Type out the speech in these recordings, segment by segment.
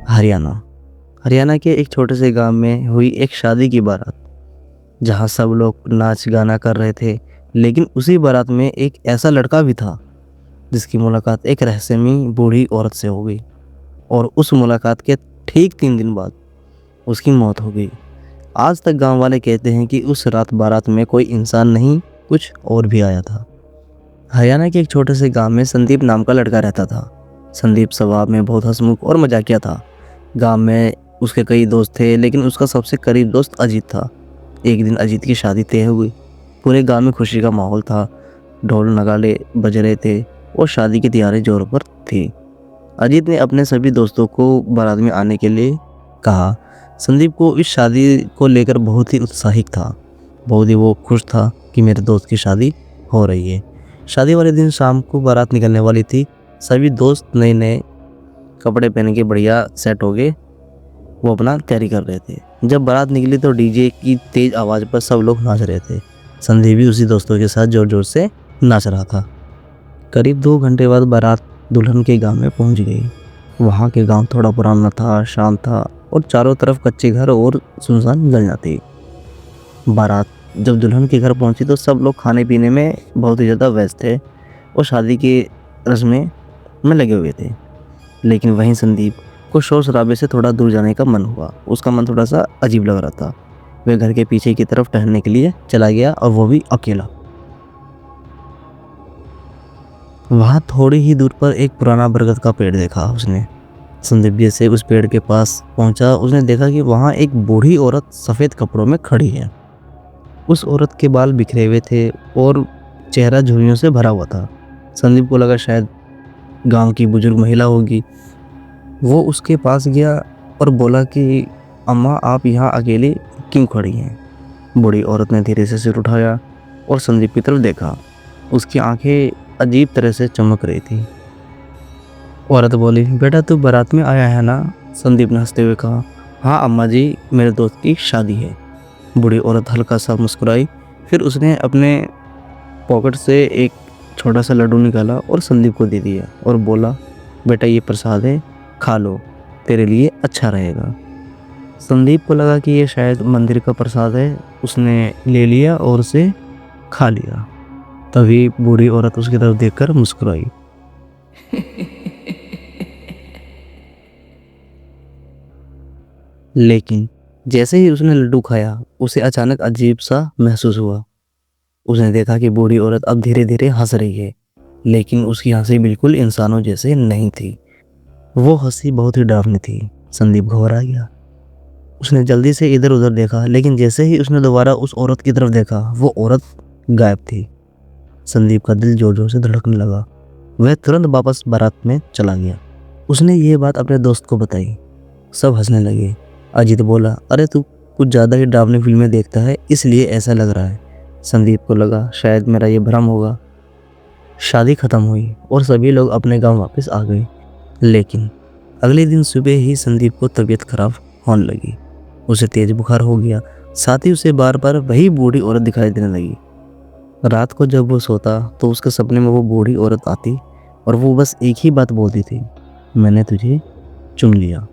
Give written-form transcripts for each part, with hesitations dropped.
हरियाणा। हरियाणा के एक छोटे से गांव में हुई एक शादी की बारात, जहां सब लोग नाच गाना कर रहे थे। लेकिन उसी बारात में एक ऐसा लड़का भी था जिसकी मुलाकात एक रहस्यमयी बूढ़ी औरत से हो गई, और उस मुलाकात के ठीक 3 दिन बाद उसकी मौत हो गई। आज तक गांव वाले कहते हैं कि उस रात बारात में कोई इंसान नहीं, कुछ और भी आया था। हरियाणा के एक छोटे से गांव में संदीप नाम का लड़का रहता था। संदीप स्वभाव में बहुत हंसमुख और मजाकिया था। गांव में उसके कई दोस्त थे, लेकिन उसका सबसे करीब दोस्त अजीत था। एक दिन अजीत की शादी तय हो गई। पूरे गांव में खुशी का माहौल था। ढोल नगाड़े बज रहे थे और शादी की तैयारी जोरों पर थी। अजीत ने अपने सभी दोस्तों को बारात में आने के लिए कहा। संदीप को इस शादी को लेकर बहुत ही उत्साहित था। बहुत ही वो खुश था कि मेरे दोस्त की शादी हो रही है। शादी वाले दिन शाम को बारात निकलने वाली थी। सभी दोस्त नए नए कपड़े पहन के बढ़िया सेट हो गए, वो अपना तैयारी कर रहे थे। जब बारात निकली तो डीजे की तेज आवाज़ पर सब लोग नाच रहे थे। संदीप भी उसी दोस्तों के साथ जोर जोर से नाच रहा था। करीब 2 घंटे बाद बारात दुल्हन के गांव में पहुंच गई। वहां के गांव थोड़ा पुराना था, शांत था और चारों तरफ कच्चे घर और सुनसान गलियां थी। बारात जब दुल्हन के घर पहुंची तो सब लोग खाने पीने में बहुत ही ज़्यादा व्यस्त थे और शादी की रस्में में लगे हुए थे। लेकिन वहीं संदीप को शोर शराबे से थोड़ा दूर जाने का मन हुआ। उसका मन थोड़ा सा अजीब लग रहा था। वह घर के पीछे की तरफ टहलने के लिए चला गया, और वो भी अकेला। वहाँ थोड़ी ही दूर पर एक पुराना बरगद का पेड़ देखा उसने। संदीप जैसे उस पेड़ के पास पहुंचा, उसने देखा कि वहाँ एक बूढ़ी औरत सफ़ेद कपड़ों में खड़ी है। उस औरत के बाल बिखरे हुए थे और चेहरा झुर्रियों से भरा हुआ था। संदीप को लगा शायद गांव की बुजुर्ग महिला होगी। वो उसके पास गया और बोला कि अम्मा, आप यहाँ अकेली क्यों खड़ी हैं? बूढ़ी औरत ने धीरे से सिर उठाया और संदीप की तरफ देखा। उसकी आंखें अजीब तरह से चमक रही थी। औरत बोली, बेटा तू बारात में आया है ना? संदीप ने हंसते हुए कहा, हाँ अम्मा जी, मेरे दोस्त की शादी है। बूढ़ी औरत हल्का सा मुस्कुराई। फिर उसने अपने पॉकेट से एक छोटा सा लड्डू निकाला और संदीप को दे दिया और बोला, बेटा ये प्रसाद है, खा लो, तेरे लिए अच्छा रहेगा। संदीप को लगा कि ये शायद मंदिर का प्रसाद है। उसने ले लिया और उसे खा लिया। तभी बूढ़ी औरत उसकी तरफ देखकर मुस्कुराई। लेकिन जैसे ही उसने लड्डू खाया, उसे अचानक अजीब सा महसूस हुआ। उसने देखा कि बूढ़ी औरत अब धीरे धीरे हंस रही है, लेकिन उसकी हंसी बिल्कुल इंसानों जैसे नहीं थी। वो हंसी बहुत ही डरावनी थी। संदीप घबरा गया। उसने जल्दी से इधर उधर देखा, लेकिन जैसे ही उसने दोबारा उस औरत की तरफ देखा, वो औरत गायब थी। संदीप का दिल जोर जोर से धड़कने लगा। वह तुरंत वापस बारात में चला गया। उसने ये बात अपने दोस्त को बताई। सब हंसने लगे। अजीत बोला, अरे तू कुछ ज़्यादा ही डरावनी फिल्में देखता है, इसलिए ऐसा लग रहा है। संदीप को लगा शायद मेरा ये भ्रम होगा। शादी खत्म हुई और सभी लोग अपने गांव वापस आ गए। लेकिन अगले दिन सुबह ही संदीप को तबीयत खराब होने लगी। उसे तेज बुखार हो गया। साथ ही उसे बार बार वही बूढ़ी औरत दिखाई देने लगी। रात को जब वो सोता तो उसके सपने में वो बूढ़ी औरत आती और वो बस एक ही बात बोलती थी, मैंने तुझे चुन लिया।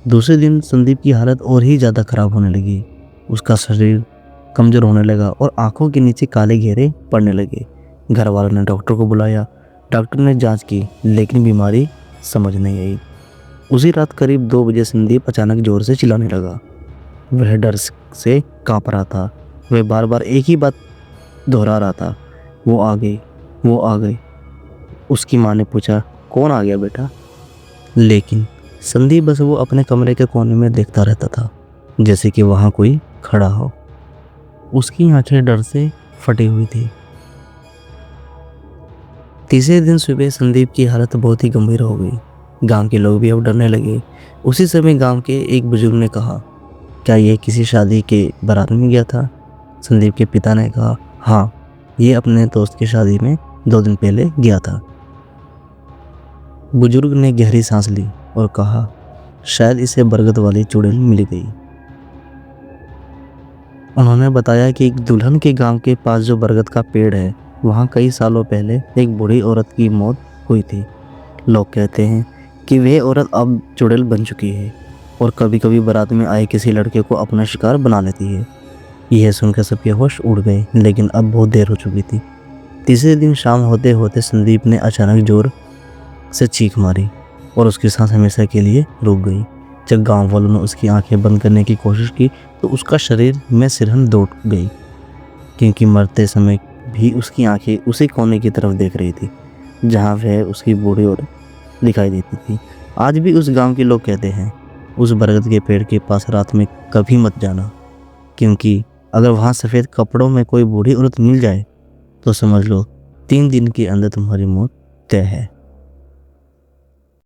दूसरे दिन संदीप की हालत और ही ज़्यादा खराब होने लगी। उसका शरीर कमज़ोर होने लगा और आंखों के नीचे काले घेरे पड़ने लगे। घर वालों ने डॉक्टर को बुलाया। डॉक्टर ने जांच की, लेकिन बीमारी समझ नहीं आई। उसी रात करीब 2 बजे संदीप अचानक जोर से चिल्लाने लगा। वह डर से कांप रहा था। वह बार बार एक ही बात दोहरा रहा था, वो आ गई, वो आ गई। उसकी माँ ने पूछा, कौन आ गया बेटा? लेकिन संदीप बस वो अपने कमरे के कोने में देखता रहता था, जैसे कि वहाँ कोई खड़ा हो। उसकी आंखें डर से फटी हुई थी। तीसरे दिन सुबह संदीप की हालत बहुत ही गंभीर हो गई। गांव के लोग भी अब डरने लगे। उसी समय गांव के एक बुजुर्ग ने कहा, क्या ये किसी शादी के बारात में गया था? संदीप के पिता ने कहा, हाँ, ये अपने दोस्त की शादी में 2 दिन पहले गया था। बुजुर्ग ने गहरी सांस ली और कहा, शायद इसे बरगद वाली चुड़ैल मिल गई। उन्होंने बताया कि एक दुल्हन के गांव के पास जो बरगद का पेड़ है, वहाँ कई सालों पहले एक बूढ़ी औरत की मौत हुई थी। लोग कहते हैं कि वह औरत अब चुड़ैल बन चुकी है और कभी कभी बारात में आए किसी लड़के को अपना शिकार बना लेती है। यह सुनकर सबके होश उड़ गए, लेकिन अब बहुत देर हो चुकी थी। तीसरे दिन शाम होते होते संदीप ने अचानक जोर से चीख मारी और उसकी सांस हमेशा के लिए रुक गई। जब गांव वालों ने उसकी आंखें बंद करने की कोशिश की तो उसका शरीर में सिरहन दौड़ गई, क्योंकि मरते समय भी उसकी आंखें उसी कोने की तरफ देख रही थी जहां वह उसकी बूढ़ी औरत दिखाई देती थी। आज भी उस गांव के लोग कहते हैं, उस बरगद के पेड़ के पास रात में कभी मत जाना, क्योंकि अगर वहां सफ़ेद कपड़ों में कोई बूढ़ी औरत मिल जाए तो समझ लो 3 दिन के अंदर तुम्हारी मौत तय है।